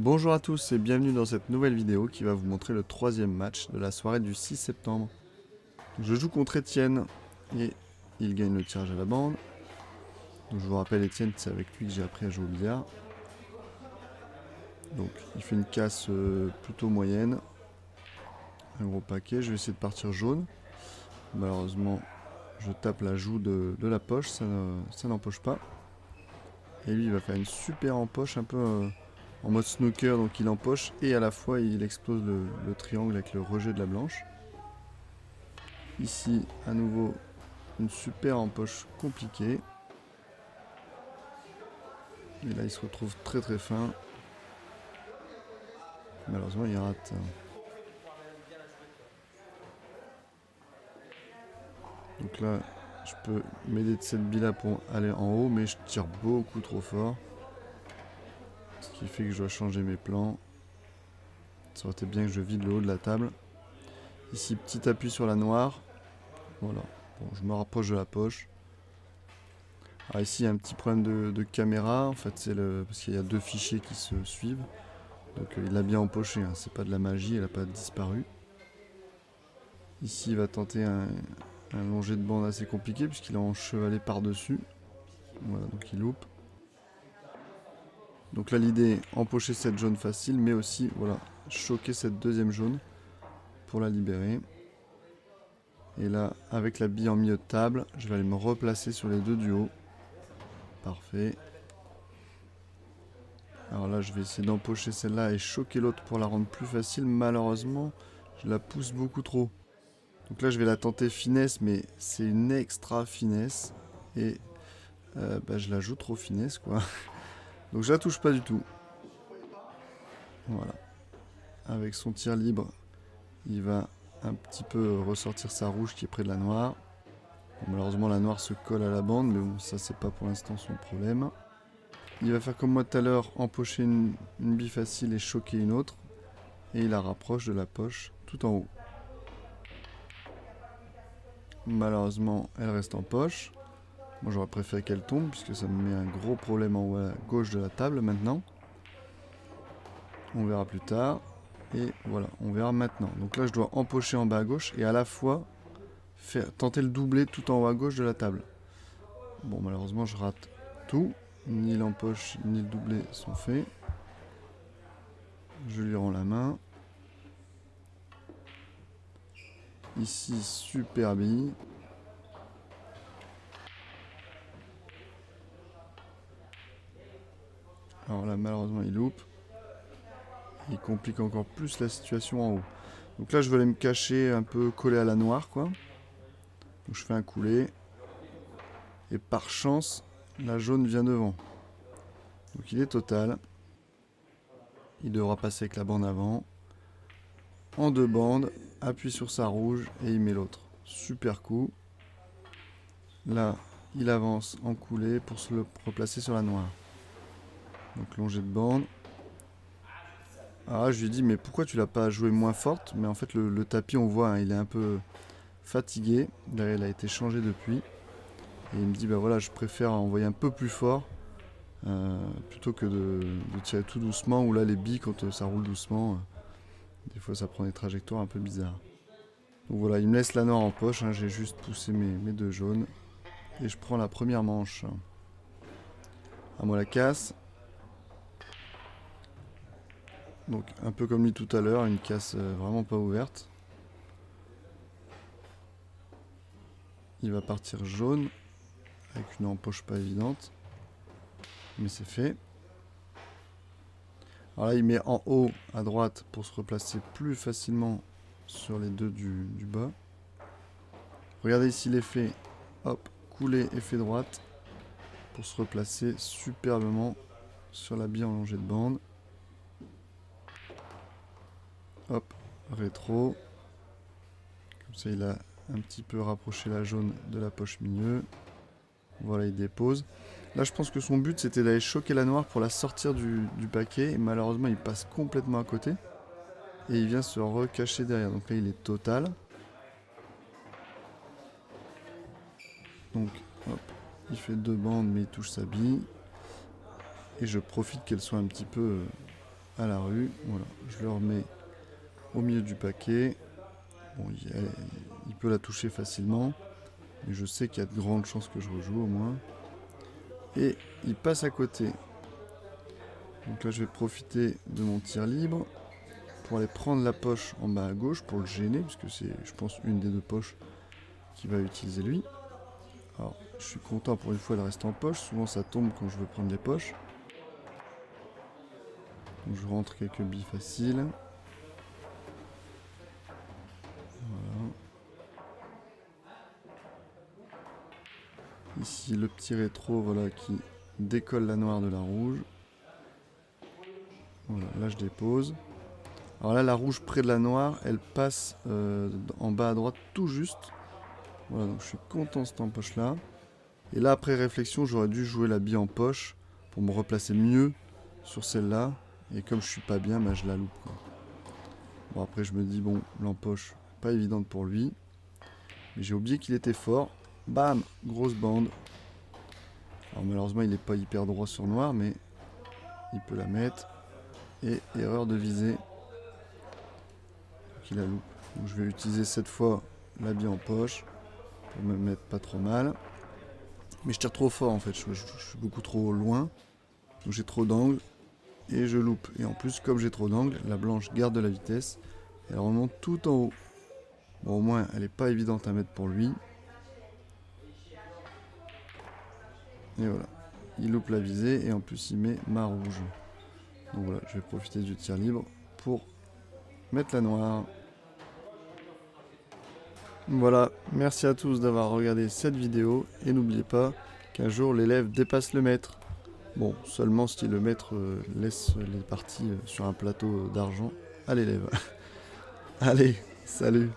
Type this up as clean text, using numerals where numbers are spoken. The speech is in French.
Bonjour à tous et bienvenue dans cette nouvelle vidéo qui va vous montrer le troisième match de la soirée du 6 septembre. Je joue contre Étienne et il gagne le tirage à la bande. Donc je vous rappelle, Étienne, c'est avec lui que j'ai appris à jouer au billard. Donc il fait une casse plutôt moyenne. Un gros paquet, je vais essayer de partir jaune. Malheureusement, je tape la joue de la poche, ça n'empoche pas. Et lui, il va faire une super empoche, un peu en mode snooker, donc il empoche et à la fois il explose le triangle avec le rejet de la blanche. Ici, à nouveau, une super empoche compliquée. Et là, il se retrouve très très fin. Malheureusement, il rate. Donc là, je peux m'aider de cette bille là pour aller en haut, mais je tire beaucoup trop fort. Ce qui fait que je dois changer mes plans. Ça aurait été bien que je vide le haut de la table. Ici, petit appui sur la noire. Voilà. Bon, je me rapproche de la poche. Alors ici, il y a un petit problème de caméra. En fait, c'est parce qu'il y a deux fichiers qui se suivent. Donc il l'a bien empoché, hein. C'est pas de la magie, elle n'a pas disparu. Ici, il va tenter un longé de bande assez compliqué puisqu'il a enchevalé par-dessus. Voilà, donc il loupe. Donc là, l'idée est empocher cette jaune facile, mais aussi, voilà, choquer cette deuxième jaune pour la libérer. Et là, avec la bille en milieu de table, je vais aller me replacer sur les deux du haut. Parfait. Alors là, je vais essayer d'empocher celle-là et choquer l'autre pour la rendre plus facile. Malheureusement, je la pousse beaucoup trop. Donc là, je vais la tenter finesse, mais c'est une extra finesse. Et je la joue trop finesse, quoi. Donc je la touche pas du tout. Voilà. Avec son tir libre, il va un petit peu ressortir sa rouge qui est près de la noire. Bon, malheureusement, la noire se colle à la bande, mais bon, ça, c'est pas pour l'instant son problème. Il va faire comme moi tout à l'heure, empocher une bille facile et choquer une autre. Et il la rapproche de la poche tout en haut. Malheureusement, elle reste en poche. Moi, j'aurais préféré qu'elle tombe, puisque ça me met un gros problème en haut à gauche de la table maintenant. On verra plus tard. Et voilà, on verra maintenant. Donc là, je dois empocher en bas à gauche et à la fois tenter le doublé tout en haut à gauche de la table. Bon, malheureusement, je rate tout. Ni l'empoche, ni le doublé sont faits. Je lui rends la main. Ici, super bille. Alors là, malheureusement, il loupe. Il complique encore plus la situation en haut. Donc là, je vais aller me cacher un peu collé à la noire, quoi. Donc je fais un coulé. Et par chance, la jaune vient devant. Donc il est total. Il devra passer avec la bande avant. En deux bandes, appuie sur sa rouge et il met l'autre. Super coup. Là, il avance en coulé pour se le replacer sur la noire. Donc longée de bande. Ah, je lui ai dit, mais pourquoi tu l'as pas joué moins forte? Mais en fait, le tapis, on voit, hein, il est un peu fatigué. Là, il a été changé depuis. Et il me dit, bah voilà, je préfère envoyer un peu plus fort plutôt que de tirer tout doucement. Ou là, les billes, quand ça roule doucement, des fois, ça prend des trajectoires un peu bizarres. Donc voilà, il me laisse la noire en poche. Hein, j'ai juste poussé mes deux jaunes. Et je prends la première manche. À moi la casse. Donc un peu comme lui tout à l'heure, une casse vraiment pas ouverte. Il va partir jaune, avec une empoche pas évidente. Mais c'est fait. Alors là, il met en haut à droite pour se replacer plus facilement sur les deux du bas. Regardez ici l'effet. Hop, coulé, effet droite. Pour se replacer superbement sur la bille en longée de bande. Hop, rétro. Comme ça, il a un petit peu rapproché la jaune de la poche milieu. Voilà, il dépose. Là, je pense que son but, c'était d'aller choquer la noire pour la sortir du paquet. Et malheureusement, il passe complètement à côté. Et il vient se recacher derrière. Donc là, il est total. Donc, hop, il fait deux bandes, mais il touche sa bille. Et je profite qu'elle soit un petit peu à la rue. Voilà, je le remets au milieu du paquet. Bon, il peut la toucher facilement, mais je sais qu'il y a de grandes chances que je rejoue au moins. Et il passe à côté. Donc là, je vais profiter de mon tir libre pour aller prendre la poche en bas à gauche pour le gêner, puisque c'est, je pense, une des deux poches qu'il va utiliser lui. Alors, je suis content, pour une fois, elle reste en poche. Souvent, ça tombe quand je veux prendre les poches. Donc, je rentre quelques billes faciles. Voilà. Ici, le petit rétro, voilà, qui décolle la noire de la rouge. Voilà, là, je dépose. Alors là, la rouge près de la noire, elle passe en bas à droite tout juste. Voilà, donc je suis content de cette empoche-là. Et là, après réflexion, j'aurais dû jouer la bille en poche pour me replacer mieux sur celle-là. Et comme je suis pas bien, bah, je la loupe, quoi. Bon, après, je me dis, bon, l'empoche, pas évidente pour lui. Mais j'ai oublié qu'il était fort. Bam, grosse bande. Alors malheureusement, il n'est pas hyper droit sur noir, mais il peut la mettre. Et erreur de visée. Donc il la loupe. Donc je vais utiliser cette fois la bille en poche pour me mettre pas trop mal. Mais je tire trop fort en fait, je suis beaucoup trop loin. Donc j'ai trop d'angle et je loupe. Et en plus, comme j'ai trop d'angle, la blanche garde de la vitesse. Et elle remonte tout en haut. Bon, au moins, elle n'est pas évidente à mettre pour lui. Et voilà. Il loupe la visée et en plus, il met ma rouge. Donc voilà, je vais profiter du tir libre pour mettre la noire. Voilà, merci à tous d'avoir regardé cette vidéo et n'oubliez pas qu'un jour l'élève dépasse le maître. Bon, seulement si le maître laisse les parties sur un plateau d'argent à l'élève. Allez, salut!